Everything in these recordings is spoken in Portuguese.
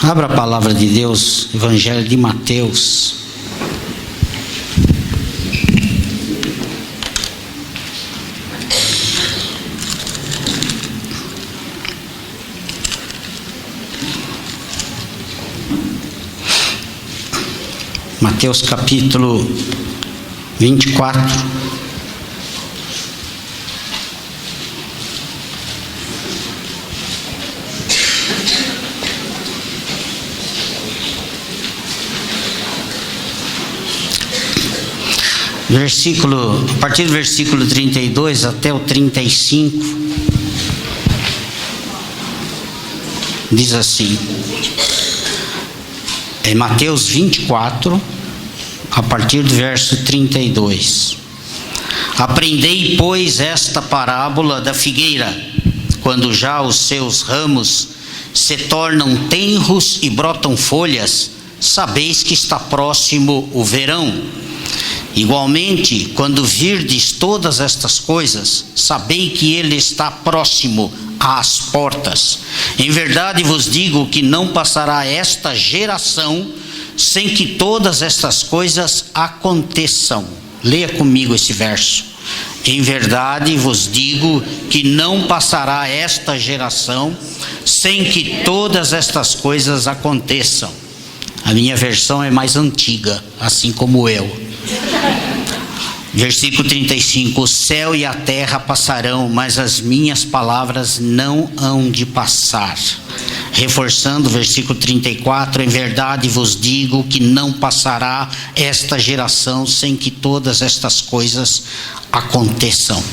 Abra a palavra de Deus, Evangelho de Mateus. Mateus capítulo 24. A partir do versículo 32 até o 35, diz assim, em Mateus 24, a partir do verso 32. Aprendei, pois, esta parábola da figueira, quando já os seus ramos se tornam tenros e brotam folhas, sabeis que está próximo o verão. Igualmente, quando virdes todas estas coisas, sabei que ele está próximo às portas. Em verdade vos digo que não passará esta geração sem que todas estas coisas aconteçam. Leia comigo esse verso. Em verdade vos digo que não passará esta geração sem que todas estas coisas aconteçam. A minha versão é mais antiga, assim como eu. Versículo 35: o céu e a terra passarão, mas as minhas palavras não hão de passar. Reforçando o versículo 34: em verdade vos digo que não passará esta geração sem que todas estas coisas aconteçam.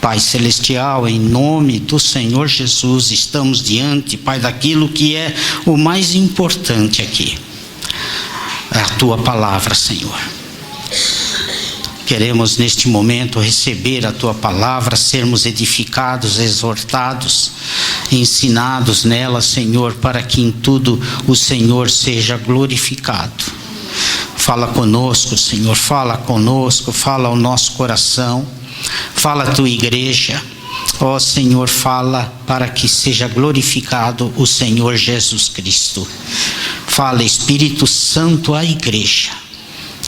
Pai celestial, em nome do Senhor Jesus, estamos diante, Pai, daquilo que é o mais importante aqui. É a Tua palavra, Senhor. Queremos neste momento receber a Tua palavra, sermos edificados, exortados, ensinados nela, Senhor, para que em tudo o Senhor seja glorificado. Fala conosco, Senhor, fala conosco, fala ao nosso coração, fala a Tua igreja. Ó Senhor, fala para que seja glorificado o Senhor Jesus Cristo. Fala, Espírito Santo, à igreja,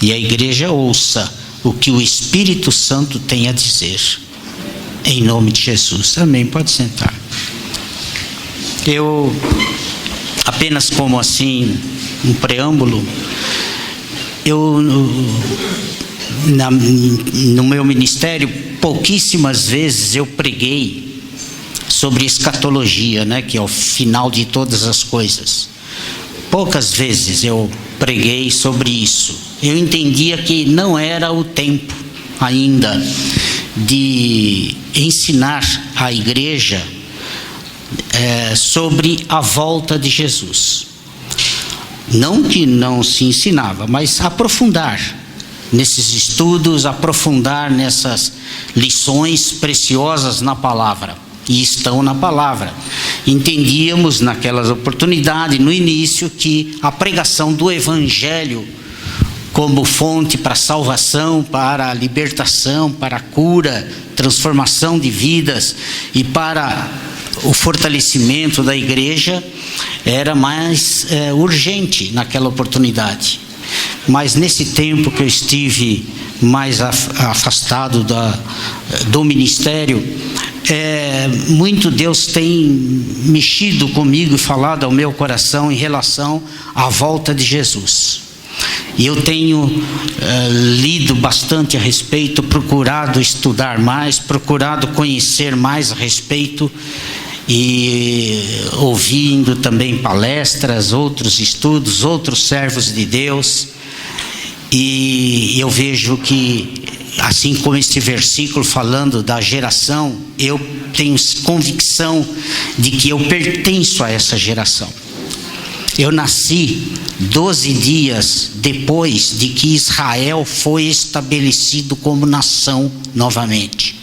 e a igreja ouça o que o Espírito Santo tem a dizer. Em nome de Jesus. Amém. Pode sentar. Eu, apenas como assim, um preâmbulo, no meu ministério, pouquíssimas vezes eu preguei sobre escatologia, né, que é o final de todas as coisas. Poucas vezes eu preguei sobre isso. Eu entendia que não era o tempo ainda de ensinar a igreja sobre a volta de Jesus. Não que não se ensinava, mas aprofundar nesses estudos, aprofundar nessas lições preciosas na palavra. E estão na palavra. Entendíamos naquelas oportunidades, no início, que a pregação do Evangelho como fonte para a salvação, para a libertação, para a cura, transformação de vidas e para o fortalecimento da igreja era mais urgente naquela oportunidade. Mas nesse tempo que eu estive mais afastado do ministério, muito Deus tem mexido comigo e falado ao meu coração em relação à volta de Jesus. E eu tenho lido bastante a respeito, procurado estudar mais, procurado conhecer mais a respeito, e ouvindo também palestras, outros estudos, outros servos de Deus. E eu vejo que, assim como este versículo falando da geração, eu tenho convicção de que eu pertenço a essa geração. Eu nasci 12 dias depois de que Israel foi estabelecido como nação novamente,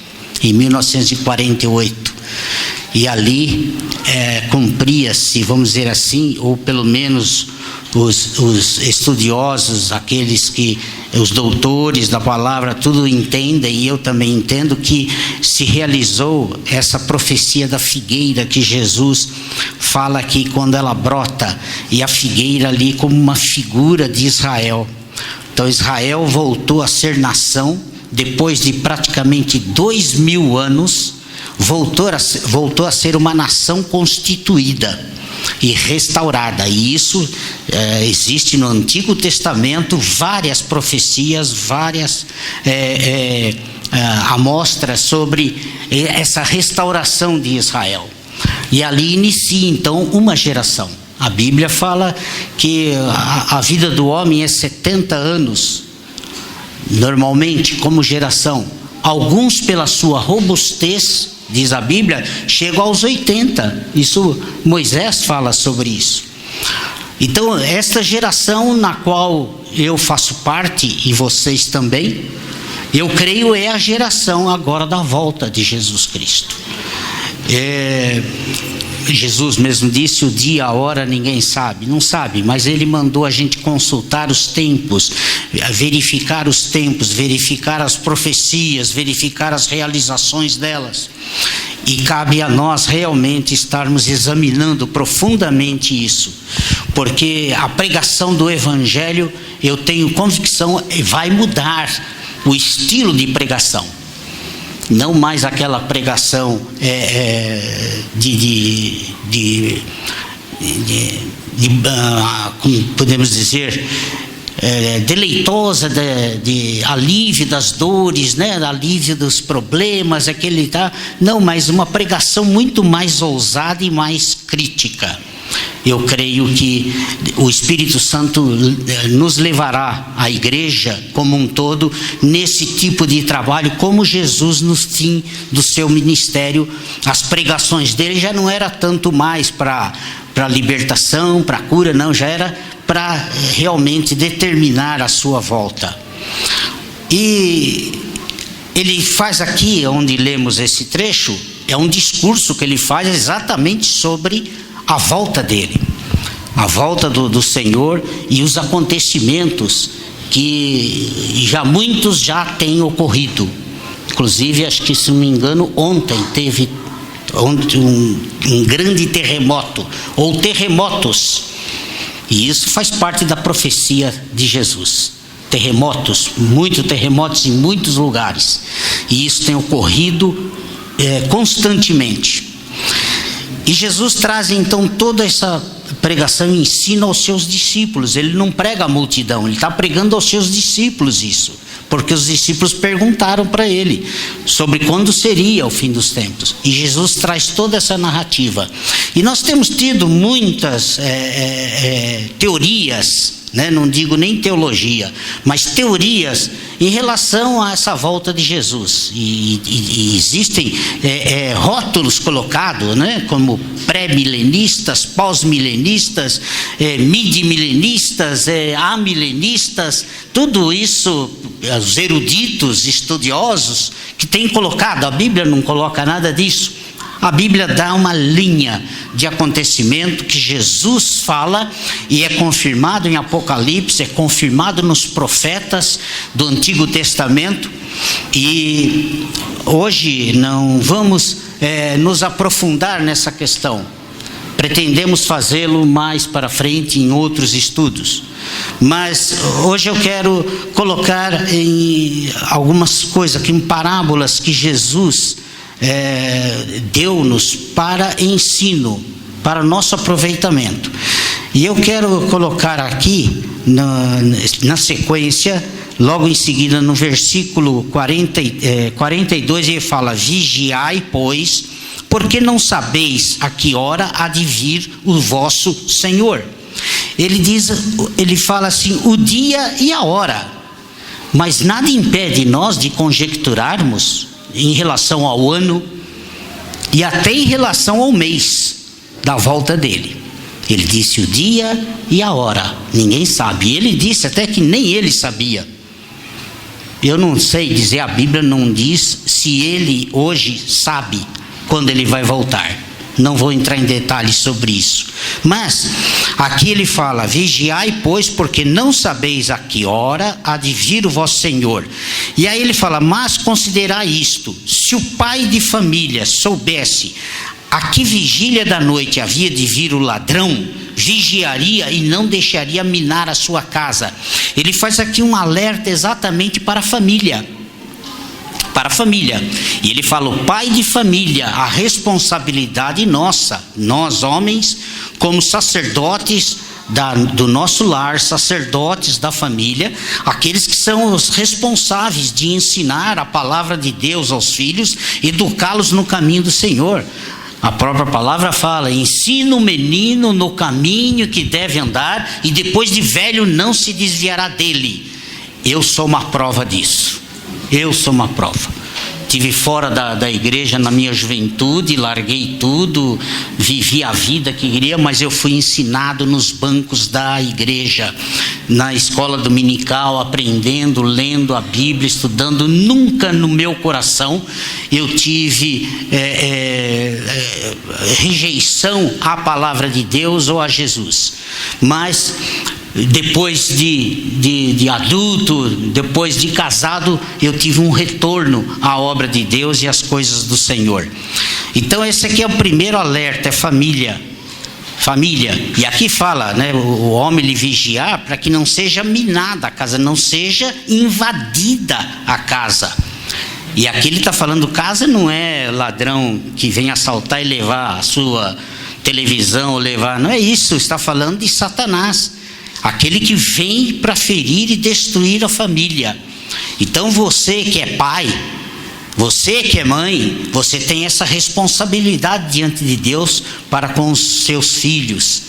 em 1948. e ali cumpria-se, vamos dizer assim, ou pelo menos os estudiosos, os doutores da palavra, tudo entendem, e eu também entendo, que se realizou essa profecia da figueira que Jesus fala aqui, quando ela brota, e a figueira ali como uma figura de Israel. Então Israel voltou a ser nação, depois de praticamente 2000 anos, voltou a ser uma nação constituída e restaurada. E isso existe no Antigo Testamento várias profecias, várias amostras sobre essa restauração de Israel. E ali inicia então uma geração. A Bíblia fala que a vida do homem é 70 anos, normalmente, como geração. Alguns, pela sua robustez, diz a Bíblia, chegam aos 80. Isso, Moisés fala sobre isso. Então, esta geração na qual eu faço parte, e vocês também, eu creio é a geração agora da volta de Jesus Cristo. Jesus mesmo disse: o dia, a hora ninguém sabe. Não sabe, mas ele mandou a gente consultar os tempos, verificar os tempos, verificar as profecias, verificar as realizações delas. E cabe a nós realmente estarmos examinando profundamente isso, porque a pregação do Evangelho, eu tenho convicção, vai mudar o estilo de pregação. Não mais aquela pregação como podemos dizer, deleitosa, de alívio das dores, né? Alívio dos problemas, não, mas uma pregação muito mais ousada e mais crítica. Eu creio que o Espírito Santo nos levará, a igreja como um todo, nesse tipo de trabalho, como Jesus no fim do seu ministério. As pregações dele já não era tanto mais para libertação, para cura, não, já era para realmente determinar a sua volta. E ele faz aqui, onde lemos esse trecho, é um discurso que ele faz exatamente sobre a volta dele, a volta do Senhor e os acontecimentos que muitos já têm ocorrido. Inclusive, acho que, se não me engano, ontem teve um grande terremoto, ou terremotos, e isso faz parte da profecia de Jesus. Muitos terremotos em muitos lugares, e isso tem ocorrido constantemente. E Jesus traz então toda essa pregação e ensina aos seus discípulos. Ele não prega à multidão, ele está pregando aos seus discípulos isso, porque os discípulos perguntaram para ele sobre quando seria o fim dos tempos. E Jesus traz toda essa narrativa. E nós temos tido muitas teorias, né? Não digo nem teologia, mas teorias em relação a essa volta de Jesus. E existem rótulos colocados, né? Como pré-milenistas, pós-milenistas, mid-milenistas, amilenistas, tudo isso, os eruditos, estudiosos, que têm colocado. A Bíblia não coloca nada disso. A Bíblia dá uma linha de acontecimento que Jesus fala, e é confirmado em Apocalipse, é confirmado nos profetas do Antigo Testamento. E hoje não vamos nos aprofundar nessa questão. Pretendemos fazê-lo mais para frente em outros estudos. Mas hoje eu quero colocar em algumas coisas aqui, em parábolas que Jesus deu-nos para ensino, para nosso aproveitamento. E eu quero colocar aqui na sequência, logo em seguida, no versículo 42, ele fala: vigiai, pois, porque não sabeis a que hora há de vir o vosso Senhor. Ele fala assim: o dia e a hora. Mas nada impede nós de conjecturarmos em relação ao ano e até em relação ao mês da volta dele. Ele disse o dia e a hora, ninguém sabe. Ele disse até que nem ele sabia. Eu não sei dizer, a Bíblia não diz se ele hoje sabe quando ele vai voltar. Não vou entrar em detalhes sobre isso. Mas aqui ele fala: vigiai, pois, porque não sabeis a que hora há de vir o vosso Senhor. E aí ele fala: mas considerai isto: se o pai de família soubesse a que vigília da noite havia de vir o ladrão, vigiaria e não deixaria minar a sua casa. Ele faz aqui um alerta exatamente para a família. Para a família. E ele fala: o pai de família, a responsabilidade nossa, nós homens, como sacerdotes do nosso lar, sacerdotes da família, aqueles que são os responsáveis de ensinar a palavra de Deus aos filhos, educá-los no caminho do Senhor. A própria palavra fala: ensina o menino no caminho que deve andar, e depois de velho não se desviará dele. Eu sou uma prova disso. Eu sou uma prova. Estive fora da igreja na minha juventude, larguei tudo, vivi a vida que queria, mas eu fui ensinado nos bancos da igreja, na escola dominical, aprendendo, lendo a Bíblia, estudando. Nunca no meu coração eu tive rejeição à palavra de Deus ou a Jesus. Mas depois de adulto, depois de casado, eu tive um retorno à obra de Deus e às coisas do Senhor. Então esse aqui é o primeiro alerta, é família. Família. E aqui fala, né, o homem lhe vigiar para que não seja minada a casa, não seja invadida a casa. E aqui ele está falando: casa não é ladrão que vem assaltar e levar a sua televisão, ou levar, não é isso. Está falando de Satanás, aquele que vem para ferir e destruir a família. Então você que é pai, você que é mãe, você tem essa responsabilidade diante de Deus para com os seus filhos,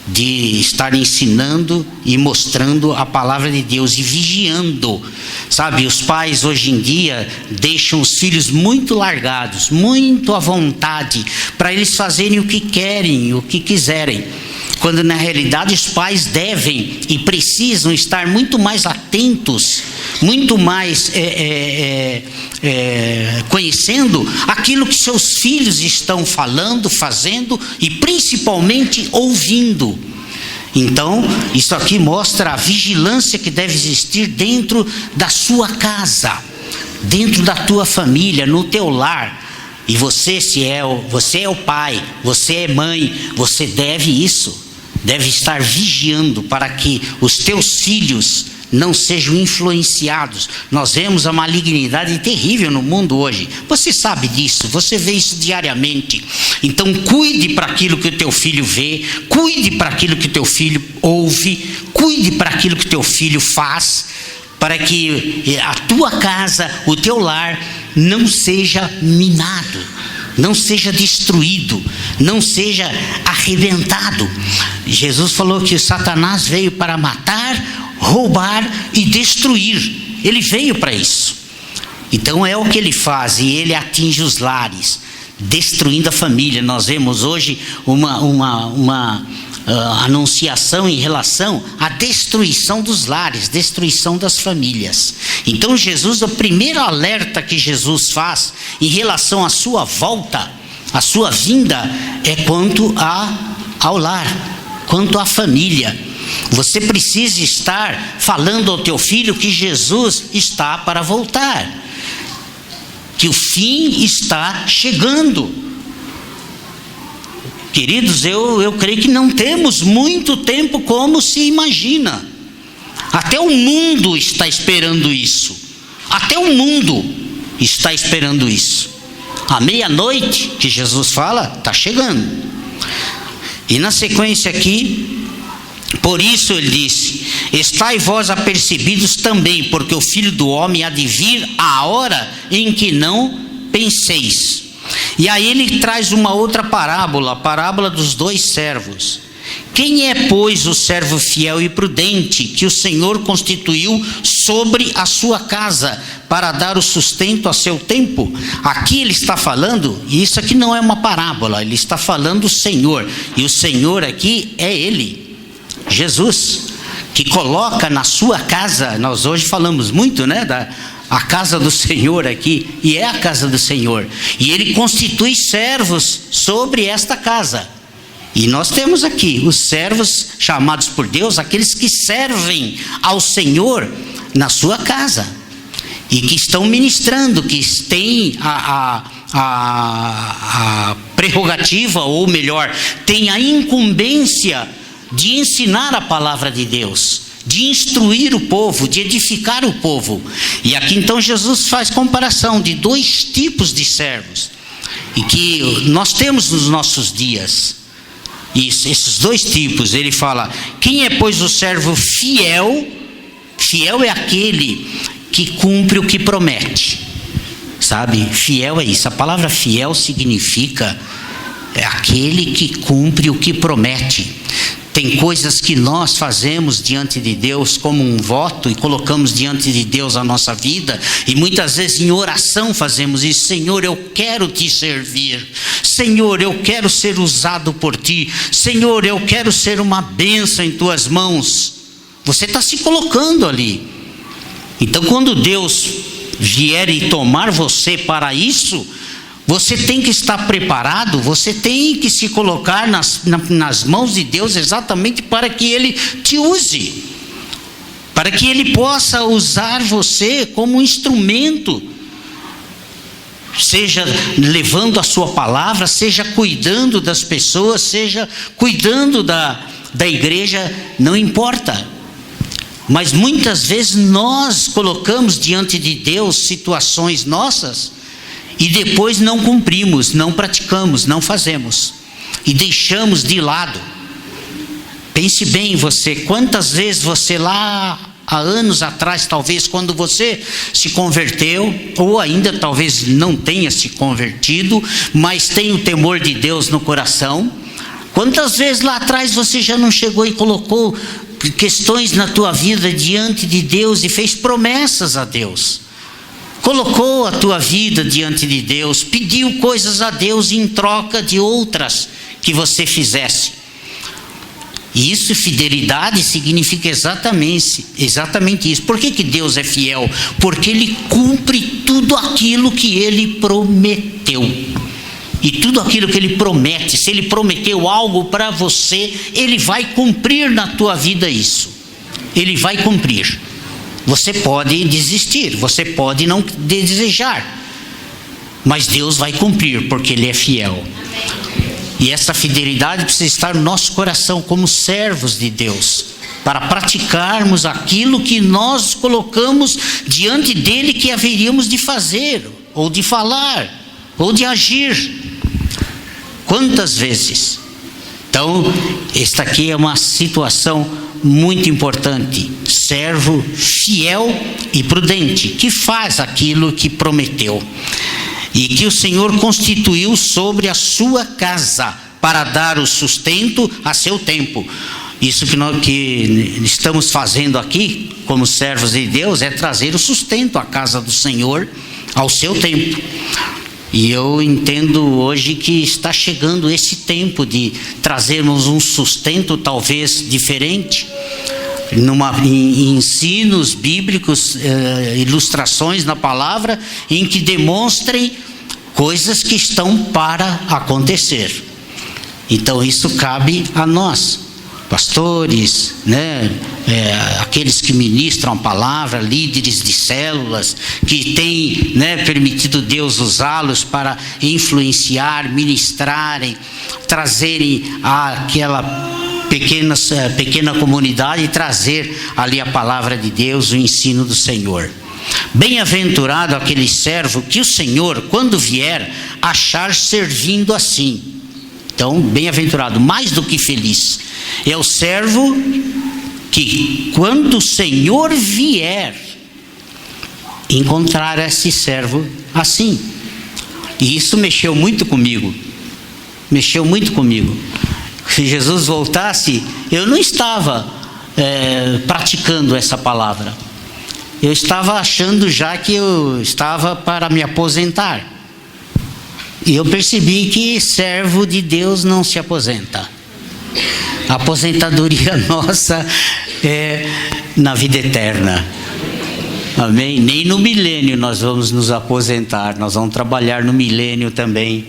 de estar ensinando e mostrando a palavra de Deus e vigiando. Sabe, os pais hoje em dia deixam os filhos muito largados, muito à vontade, para eles fazerem o que querem, o que quiserem, quando na realidade os pais devem e precisam estar muito mais atentos, muito mais conhecendo aquilo que seus filhos estão falando, fazendo e principalmente ouvindo. Então, isso aqui mostra a vigilância que deve existir dentro da sua casa, dentro da tua família, no teu lar. E você, você é o pai, você é mãe, você deve isso. Deve estar vigiando para que os teus filhos não sejam influenciados. Nós vemos a malignidade terrível no mundo hoje. Você sabe disso, você vê isso diariamente. Então cuide para aquilo que o teu filho vê, cuide para aquilo que o teu filho ouve, cuide para aquilo que o teu filho faz, para que a tua casa, o teu lar não seja minado, não seja destruído, não seja arrebentado. Jesus falou que o Satanás veio para matar, roubar e destruir. Ele veio para isso. Então é o que ele faz, e ele atinge os lares, destruindo a família. Nós vemos hoje uma anunciação em relação à destruição dos lares, destruição das famílias. Então Jesus, o primeiro alerta que Jesus faz em relação à sua volta, à sua vinda, é quanto ao lar, quanto à família. Você precisa estar falando ao teu filho que Jesus está para voltar, que o fim está chegando. Queridos, eu creio que não temos muito tempo como se imagina. Até o mundo está esperando isso. Até o mundo está esperando isso. A meia-noite que Jesus fala, está chegando. E na sequência aqui, por isso ele disse: estai vós apercebidos também, porque o Filho do Homem há de vir à hora em que não penseis. E aí ele traz uma outra parábola, a parábola dos dois servos. Quem é, pois, o servo fiel e prudente que o Senhor constituiu sobre a sua casa para dar o sustento a seu tempo? Aqui ele está falando, e isso aqui não é uma parábola, ele está falando do Senhor. E o Senhor aqui é Ele, Jesus, que coloca na sua casa. Nós hoje falamos muito, né, a casa do Senhor aqui, e é a casa do Senhor, e Ele constitui servos sobre esta casa. E nós temos aqui os servos chamados por Deus, aqueles que servem ao Senhor na sua casa, e que estão ministrando, que têm a prerrogativa, ou melhor, têm a incumbência de ensinar a palavra de Deus, de instruir o povo, de edificar o povo. E aqui então Jesus faz comparação de dois tipos de servos, e que nós temos nos nossos dias. Esses dois tipos, ele fala: quem é, pois, o servo fiel? Fiel é aquele que cumpre o que promete, sabe? Fiel é isso. A palavra fiel significa aquele que cumpre o que promete. Tem coisas que nós fazemos diante de Deus como um voto, e colocamos diante de Deus a nossa vida, e muitas vezes em oração fazemos isso: Senhor, eu quero te servir, Senhor, eu quero ser usado por ti, Senhor, eu quero ser uma bênção em tuas mãos. Você está se colocando ali. Então, quando Deus vier e tomar você para isso, você tem que estar preparado, você tem que se colocar nas mãos de Deus, exatamente para que Ele te use, para que Ele possa usar você como instrumento, seja levando a sua palavra, seja cuidando das pessoas, seja cuidando da igreja, não importa. Mas muitas vezes nós colocamos diante de Deus situações nossas, e depois não cumprimos, não praticamos, não fazemos, e deixamos de lado. Pense bem você, quantas vezes você lá há anos atrás, talvez quando você se converteu, ou ainda talvez não tenha se convertido, mas tem o temor de Deus no coração, quantas vezes lá atrás você já não chegou e colocou questões na tua vida diante de Deus e fez promessas a Deus? Colocou a tua vida diante de Deus, pediu coisas a Deus em troca de outras que você fizesse. E isso, fidelidade, significa exatamente isso. Por que Deus é fiel? Porque Ele cumpre tudo aquilo que Ele prometeu. E tudo aquilo que Ele promete, se Ele prometeu algo para você, Ele vai cumprir na tua vida isso. Ele vai cumprir. Você pode desistir, você pode não desejar, mas Deus vai cumprir, porque Ele é fiel. E essa fidelidade precisa estar no nosso coração como servos de Deus, para praticarmos aquilo que nós colocamos diante dEle que haveríamos de fazer, ou de falar, ou de agir. Quantas vezes? Então, esta aqui é uma situação muito importante. Servo fiel e prudente, que faz aquilo que prometeu, e que o Senhor constituiu sobre a sua casa, para dar o sustento a seu tempo. Isso que nós estamos fazendo aqui, como servos de Deus, é trazer o sustento à casa do Senhor ao seu tempo. E eu entendo hoje que está chegando esse tempo de trazermos um sustento talvez diferente, em ensinos bíblicos, ilustrações na palavra, em que demonstrem coisas que estão para acontecer. Então isso cabe a nós, pastores, né? Aqueles que ministram a palavra, líderes de células, que têm, né, permitido Deus usá-los para influenciar, ministrarem, trazerem aquela pequena comunidade e trazer ali a palavra de Deus, o ensino do Senhor. Bem-aventurado aquele servo que o Senhor, quando vier, achar servindo assim. Então, bem-aventurado, mais do que feliz, é o servo que, quando o Senhor vier, encontrar esse servo assim. E isso mexeu muito comigo. Se Jesus voltasse, eu não estava praticando essa palavra. Eu estava achando já que eu estava para me aposentar. E eu percebi que servo de Deus não se aposenta. A aposentadoria nossa é na vida eterna. Amém? Nem no milênio nós vamos nos aposentar, nós vamos trabalhar no milênio também.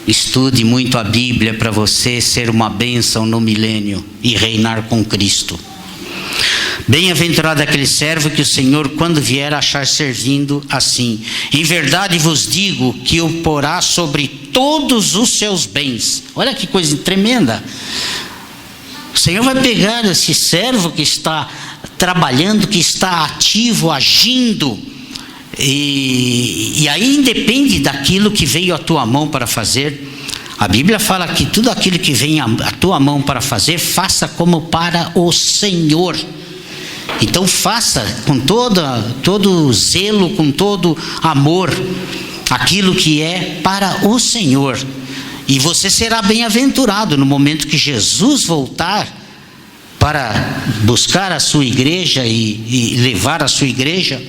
Estude muito a Bíblia para você ser uma bênção no milênio e reinar com Cristo. Bem-aventurado aquele servo que o Senhor, quando vier, achar servindo assim. Em verdade vos digo que o porá sobre todos os seus bens. Olha que coisa tremenda. O Senhor vai pegar esse servo que está trabalhando, que está ativo, agindo, e aí independe daquilo que veio à tua mão para fazer. A Bíblia fala que tudo aquilo que vem à tua mão para fazer, faça como para o Senhor. Então faça com todo zelo, com todo amor, aquilo que é para o Senhor. E você será bem-aventurado no momento que Jesus voltar para buscar a sua igreja e levar a sua igreja.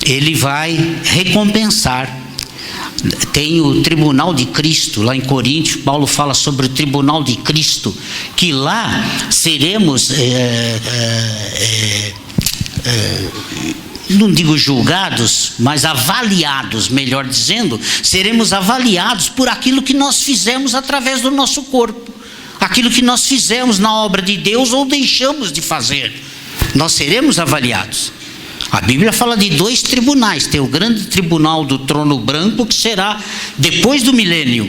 Ele vai recompensar. Tem o tribunal de Cristo, lá em Coríntios, Paulo fala sobre o tribunal de Cristo, que lá seremos, não digo julgados, mas avaliados, melhor dizendo, seremos avaliados por aquilo que nós fizemos através do nosso corpo, aquilo que nós fizemos na obra de Deus ou deixamos de fazer, nós seremos avaliados. A Bíblia fala de 2 tribunais. Tem o grande tribunal do trono branco, que será depois do milênio,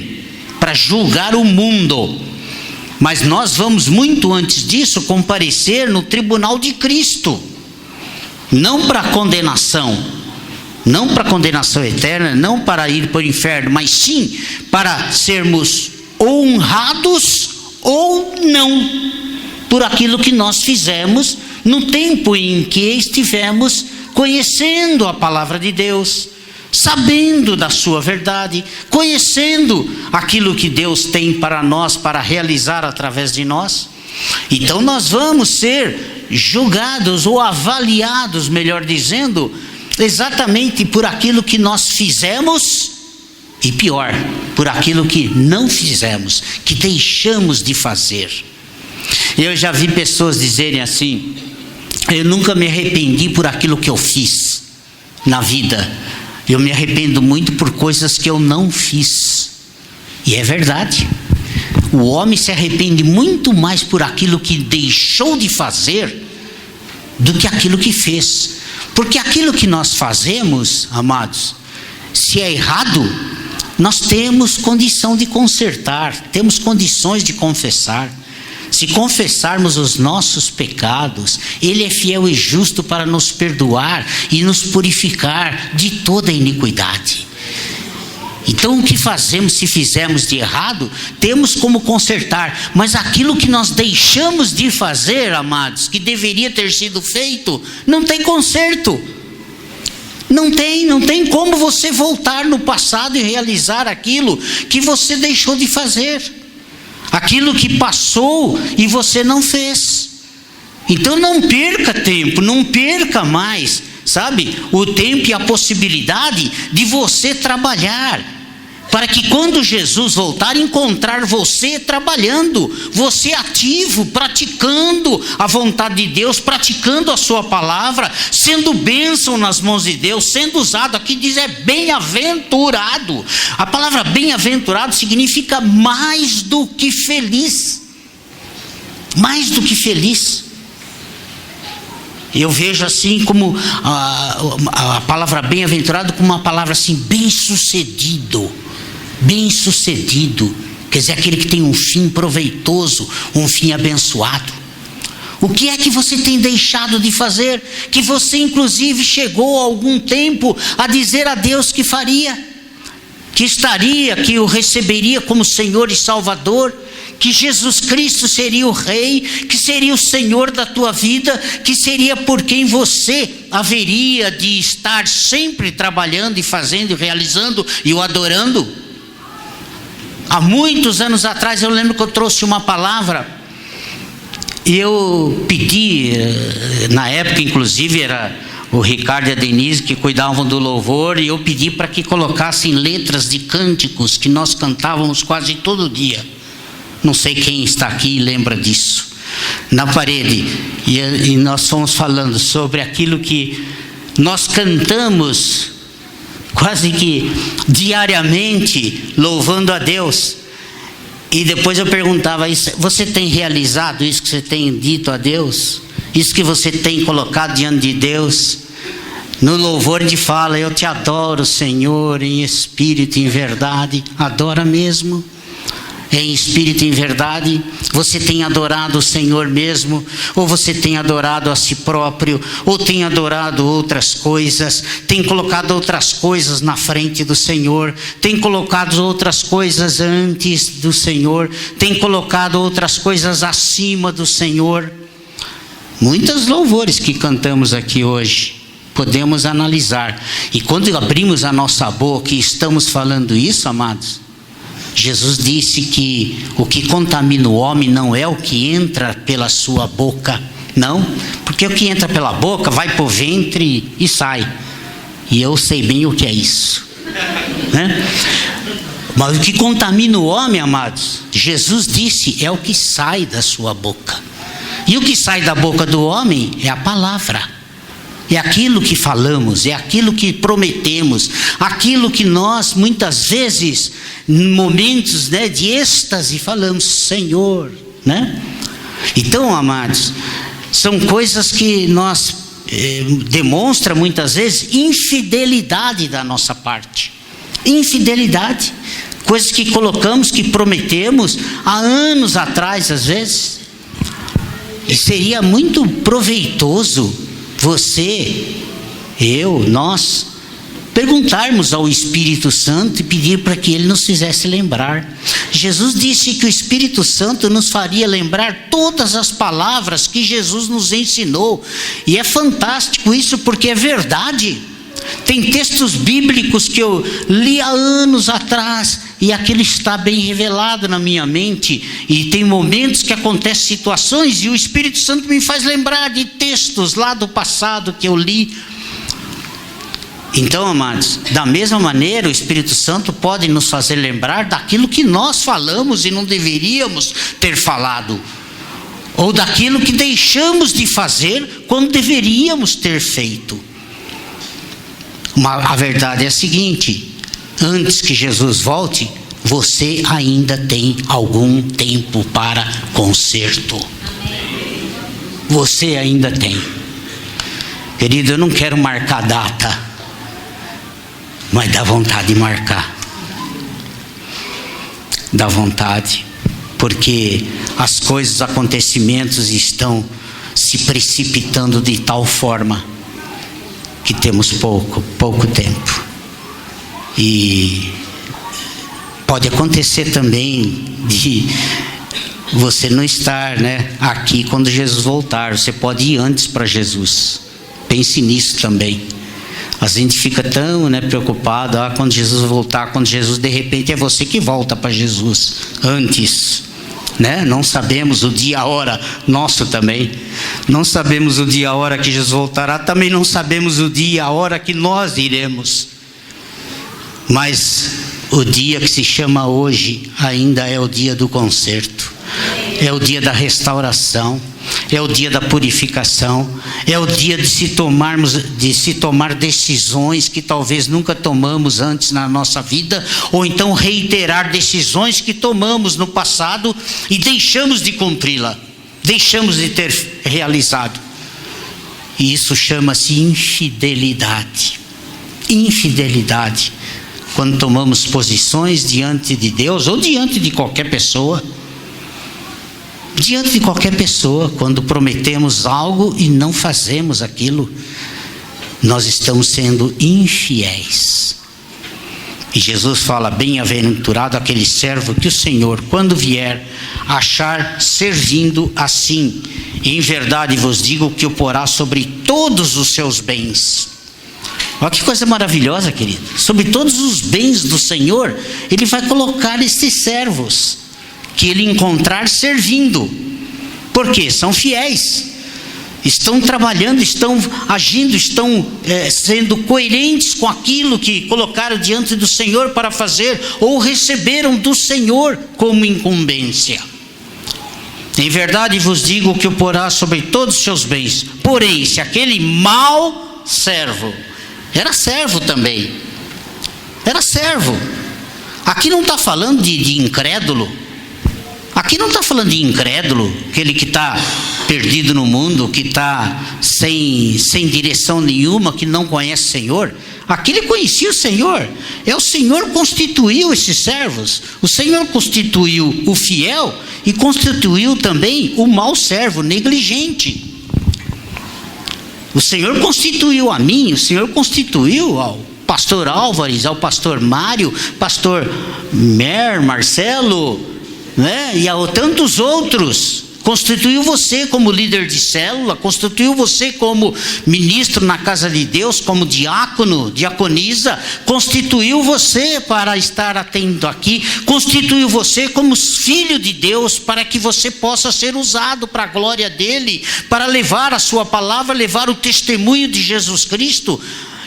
para julgar o mundo. Mas nós vamos muito antes disso comparecer no tribunal de Cristo. Não para condenação, não para condenação eterna, não para ir para o inferno, mas sim para sermos honrados ou não por aquilo que nós fizemos no tempo em que estivemos conhecendo a palavra de Deus, sabendo da sua verdade, conhecendo aquilo que Deus tem para nós, para realizar através de nós. Então nós vamos ser julgados ou avaliados, melhor dizendo, exatamente por aquilo que nós fizemos e pior, por aquilo que não fizemos, que deixamos de fazer. Eu já vi pessoas dizerem assim: eu nunca me arrependi por aquilo que eu fiz na vida, eu me arrependo muito por coisas que eu não fiz. E é verdade, o homem se arrepende muito mais por aquilo que deixou de fazer do que aquilo que fez. Porque aquilo que nós fazemos, amados, se é errado, nós temos condição de consertar, temos condições de confessar. Se confessarmos os nossos pecados, Ele é fiel e justo para nos perdoar e nos purificar de toda iniquidade. Então o que fazemos, se fizermos de errado, temos como consertar. Mas aquilo que nós deixamos de fazer, amados, que deveria ter sido feito, não tem conserto. Não tem como você voltar no passado e realizar aquilo que você deixou de fazer. Aquilo que passou e você não fez. Então não perca tempo, não perca mais, sabe, o tempo e a possibilidade de você trabalhar, para que quando Jesus voltar, encontrar você trabalhando, você ativo, praticando a vontade de Deus, praticando a sua palavra, sendo bênção nas mãos de Deus, sendo usado. Aqui diz é bem-aventurado. A palavra bem-aventurado significa mais do que feliz. Mais do que feliz. Eu vejo assim como a palavra bem-aventurado como uma palavra assim, bem-sucedido. Bem-sucedido, quer dizer, aquele que tem um fim proveitoso, um fim abençoado. O que é que você tem deixado de fazer, que você inclusive chegou há algum tempo a dizer a Deus que faria, que estaria, que o receberia como Senhor e Salvador, que Jesus Cristo seria o Rei, que seria o Senhor da tua vida, que seria por quem você haveria de estar sempre trabalhando e fazendo e realizando e o adorando? Há muitos anos atrás eu lembro que eu trouxe uma palavra e eu pedi, na época inclusive era o Ricardo e a Denise que cuidavam do louvor, e eu pedi para que colocassem letras de cânticos que nós cantávamos quase todo dia. Não sei quem está aqui e lembra disso. na parede, e nós fomos falando sobre aquilo que nós cantamos quase que diariamente, louvando a Deus. E depois eu perguntava isso: você tem realizado isso que você tem dito a Deus? Isso que você tem colocado diante de Deus? No louvor a gente fala: eu te adoro, Senhor, em espírito e em verdade. Adora mesmo? Em espírito e em verdade? Você tem adorado o Senhor mesmo? Ou você tem adorado a si próprio? Ou tem adorado outras coisas? Tem colocado outras coisas na frente do Senhor? Tem colocado outras coisas antes do Senhor? Tem colocado outras coisas acima do Senhor? Muitos louvores que cantamos aqui hoje, podemos analisar. E quando abrimos a nossa boca e estamos falando isso, amados, Jesus disse que o que contamina o homem não é o que entra pela sua boca, não, porque o que entra pela boca vai para o ventre e sai, e eu sei bem o que é isso, né? Mas o que contamina o homem, amados, Jesus disse, é o que sai da sua boca. E o que sai da boca do homem é a palavra. É aquilo que falamos, é aquilo que prometemos, aquilo que nós muitas vezes, em momentos, né, de êxtase, falamos: Senhor, né? Então, amados, são coisas que nós demonstra muitas vezes infidelidade da nossa parte. Infidelidade, coisas que colocamos, que prometemos há anos atrás, às vezes. E seria muito proveitoso você, eu, nós, perguntarmos ao Espírito Santo e pedir para que Ele nos fizesse lembrar. Jesus disse que o Espírito Santo nos faria lembrar todas as palavras que Jesus nos ensinou. E é fantástico isso, porque é verdade. Tem textos bíblicos que eu li há anos atrás e aquilo está bem revelado na minha mente, e tem momentos que acontecem situações e o Espírito Santo me faz lembrar de textos lá do passado que eu li. Então, amados, da mesma maneira o Espírito Santo pode nos fazer lembrar daquilo que nós falamos e não deveríamos ter falado, ou daquilo que deixamos de fazer quando deveríamos ter feito. A verdade é a seguinte: antes que Jesus volte, você ainda tem algum tempo para conserto. Você ainda tem. Querido, eu não quero marcar data, mas dá vontade de marcar. Dá vontade, porque as coisas, os acontecimentos estão se precipitando de tal forma que temos pouco tempo. E pode acontecer também de você não estar, né, aqui quando Jesus voltar. Você pode ir antes para Jesus. Pense nisso também. A gente fica tão, né, preocupado, quando Jesus voltar, quando Jesus, de repente é você que volta para Jesus antes, né? Não sabemos o dia, a hora, nosso também. Não sabemos o dia, a hora que Jesus voltará. Também não sabemos o dia, a hora que nós iremos. Mas o dia que se chama hoje ainda é o dia do conserto. É o dia da restauração. É o dia da purificação. É o dia de se tomar decisões que talvez nunca tomamos antes na nossa vida, ou então reiterar decisões que tomamos no passado e deixamos de cumpri-la, deixamos de ter realizado. E isso chama-se infidelidade. Infidelidade. Quando tomamos posições diante de Deus ou diante de qualquer pessoa. Diante de qualquer pessoa, quando prometemos algo e não fazemos aquilo, nós estamos sendo infiéis. E Jesus fala: bem-aventurado aquele servo que o Senhor, quando vier, achar servindo assim. Em verdade vos digo que o porá sobre todos os seus bens. Olha que coisa maravilhosa, querido. Sobre todos os bens do Senhor, Ele vai colocar estes servos que Ele encontrar servindo. Por quê? São fiéis. Estão trabalhando, estão agindo, estão sendo coerentes com aquilo que colocaram diante do Senhor para fazer, ou receberam do Senhor como incumbência. Em verdade vos digo que o porá sobre todos os seus bens. Porém, se aquele mau servo, era servo também, era servo. Aqui não está falando de incrédulo. Aqui não está falando de incrédulo, aquele que está perdido no mundo, que está sem direção nenhuma, que não conhece o Senhor. Aqui ele conhecia o Senhor. O Senhor constituiu esses servos. O Senhor constituiu o fiel e constituiu também o mau servo, negligente. O Senhor constituiu a mim, o Senhor constituiu ao pastor Álvares, ao pastor Mário, pastor Marcelo, né? E a tantos outros. Constituiu você como líder de célula, constituiu você como ministro na casa de Deus, como diácono, diaconisa, constituiu você para estar atento aqui, constituiu você como filho de Deus, para que você possa ser usado para a glória dele, para levar a sua palavra, levar o testemunho de Jesus Cristo.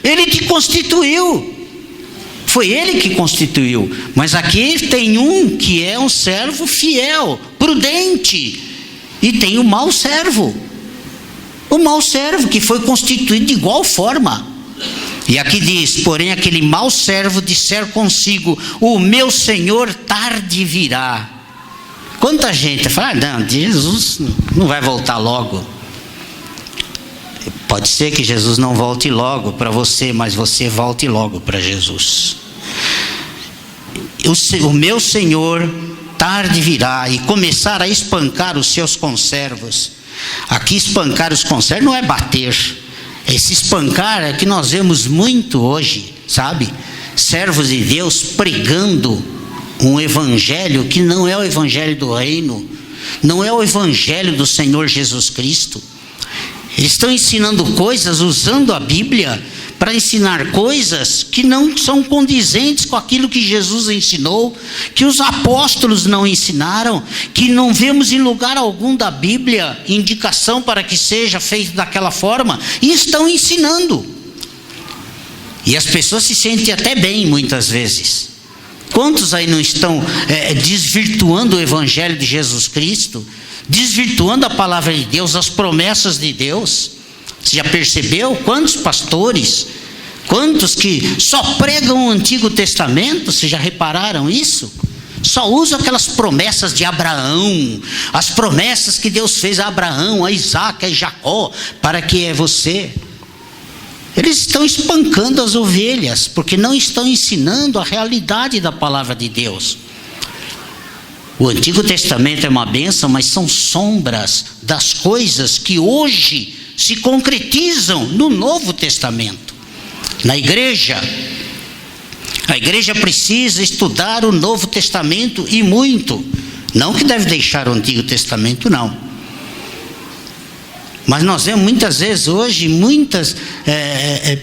Ele te constituiu. Foi ele que constituiu. Mas aqui tem um que é um servo fiel, prudente. E tem o mau servo. O mau servo que foi constituído de igual forma. E aqui diz: porém aquele mau servo disser consigo: o meu Senhor tarde virá. Quanta gente fala: não, Jesus não vai voltar logo. Pode ser que Jesus não volte logo para você, mas você volte logo para Jesus. O meu Senhor tarde virá e começar a espancar os seus conservos. Aqui espancar os conservos não é bater. Esse espancar é que nós vemos muito hoje, sabe? Servos de Deus pregando um evangelho que não é o evangelho do reino, não é o evangelho do Senhor Jesus Cristo. Eles estão ensinando coisas, usando a Bíblia para ensinar coisas que não são condizentes com aquilo que Jesus ensinou, que os apóstolos não ensinaram, que não vemos em lugar algum da Bíblia indicação para que seja feito daquela forma, e estão ensinando. E as pessoas se sentem até bem muitas vezes. Quantos aí não estão desvirtuando o evangelho de Jesus Cristo, desvirtuando a palavra de Deus, as promessas de Deus? Você já percebeu quantos pastores, quantos que só pregam o Antigo Testamento? Vocês já repararam isso? Só usam aquelas promessas de Abraão, as promessas que Deus fez a Abraão, a Isaac, a Jacó, para que é você. Eles estão espancando as ovelhas, porque não estão ensinando a realidade da palavra de Deus. O Antigo Testamento é uma bênção, mas são sombras das coisas que hoje se concretizam no Novo Testamento. Na igreja, a igreja precisa estudar o Novo Testamento e muito. Não que deve deixar o Antigo Testamento, não. Mas nós vemos muitas vezes hoje, muitas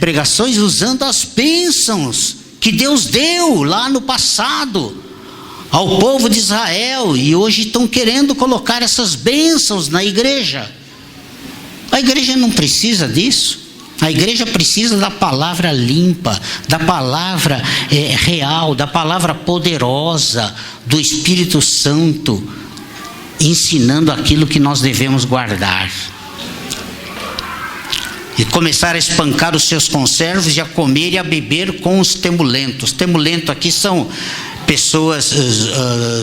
pregações usando as bênçãos que Deus deu lá no passado ao povo de Israel, e hoje estão querendo colocar essas bênçãos na igreja. A igreja não precisa disso. A igreja precisa da palavra limpa, da palavra real, da palavra poderosa do Espírito Santo, ensinando aquilo que nós devemos guardar. E começar a espancar os seus conservos e a comer e a beber com os temulentos. Temulento aqui são pessoas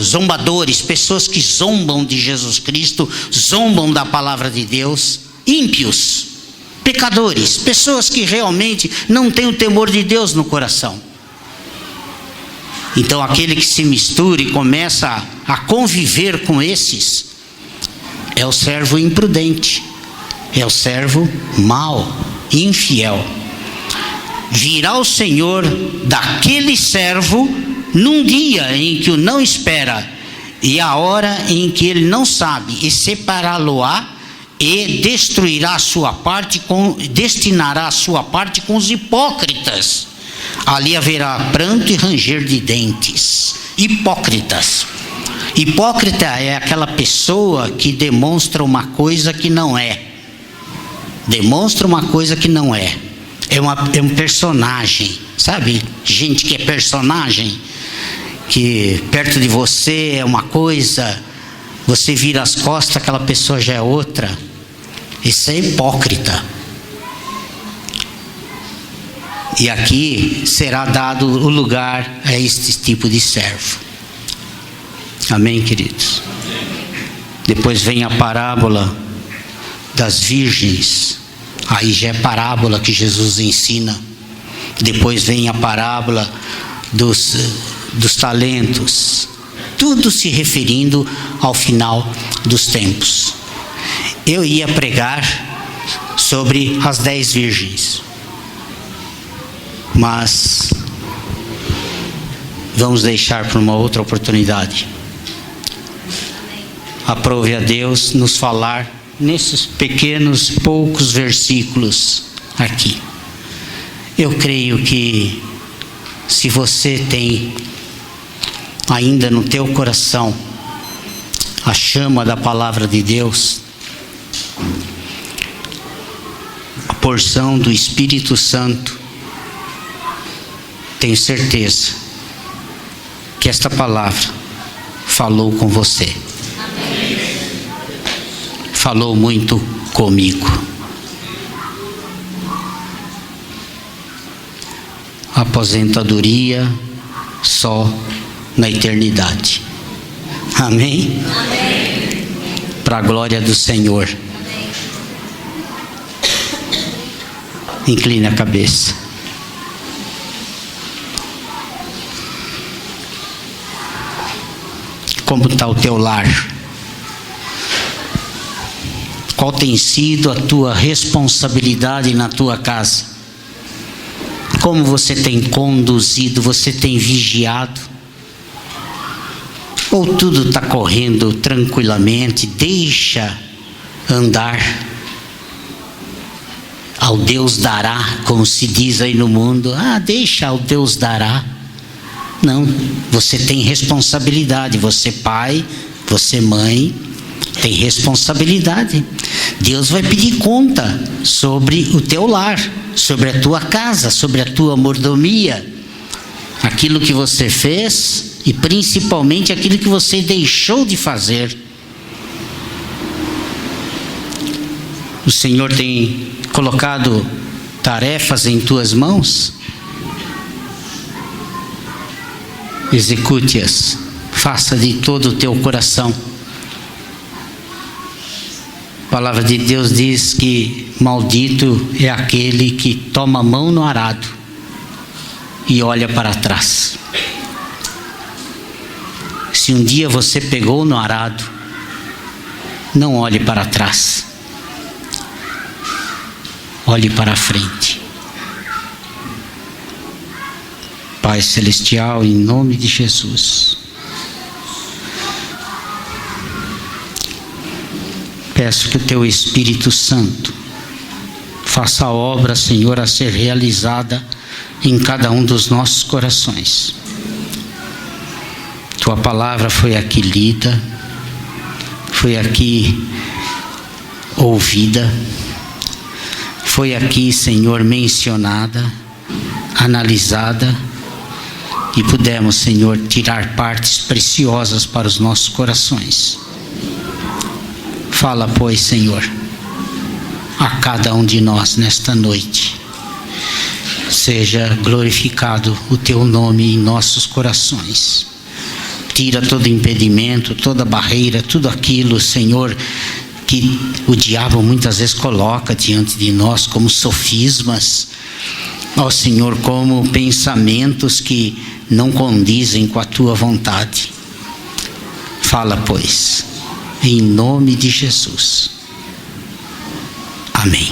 zombadores, pessoas que zombam de Jesus Cristo, zombam da palavra de Deus. Ímpios, pecadores, pessoas que realmente não têm o temor de Deus no coração. Então aquele que se mistura e começa a conviver com esses é o servo imprudente, é o servo mau, infiel. Virá o Senhor daquele servo num dia em que o não espera e a hora em que ele não sabe, e separá-lo-á e destruirá a sua parte, destinará a sua parte com os hipócritas. Ali haverá pranto e ranger de dentes. Hipócritas. Hipócrita é aquela pessoa que demonstra uma coisa que não é. Demonstra uma coisa que não é. É um personagem. Sabe? Gente que é personagem, que perto de você é uma coisa, você vira as costas, aquela pessoa já é outra. Isso é hipócrita. E aqui será dado o lugar a este tipo de servo. Amém, queridos? Depois vem a parábola das virgens. Aí já é parábola que Jesus ensina. Depois vem a parábola dos talentos. Tudo se referindo ao final dos tempos. Eu ia pregar sobre as 10 virgens. Mas vamos deixar para uma outra oportunidade. Aprove a Deus nos falar nesses pequenos, poucos versículos aqui. Eu creio que se você tem ainda no teu coração a chama da palavra de Deus, a porção do Espírito Santo, tenho certeza que esta palavra falou com você. Falou muito comigo. Aposentadoria só na eternidade. Amém? Amém. Para a glória do Senhor. Amém. Incline a cabeça. Como está o teu lar? Qual tem sido a tua responsabilidade na tua casa? Como você tem conduzido? Você tem vigiado? Ou tudo está correndo tranquilamente? Deixa andar. Ao Deus dará, como se diz aí no mundo. Deixa ao Deus dará. Não, você tem responsabilidade. Você pai, você mãe, tem responsabilidade. Deus vai pedir conta sobre o teu lar, sobre a tua casa, sobre a tua mordomia. Aquilo que você fez e principalmente aquilo que você deixou de fazer. O Senhor tem colocado tarefas em tuas mãos. Execute-as, faça de todo o teu coração. A palavra de Deus diz que maldito é aquele que toma a mão no arado e olha para trás. Se um dia você pegou no arado, não olhe para trás, olhe para a frente. Pai Celestial, em nome de Jesus, peço que o Teu Espírito Santo faça a obra, Senhor, a ser realizada em cada um dos nossos corações. Tua palavra foi aqui lida, foi aqui ouvida, foi aqui, Senhor, mencionada, analisada, e pudemos, Senhor, tirar partes preciosas para os nossos corações. Fala, pois, Senhor, a cada um de nós nesta noite. Seja glorificado o Teu nome em nossos corações. Tira todo impedimento, toda barreira, tudo aquilo, Senhor, que o diabo muitas vezes coloca diante de nós como sofismas, ó Senhor, como pensamentos que não condizem com a Tua vontade. Fala, pois, em nome de Jesus. Amém.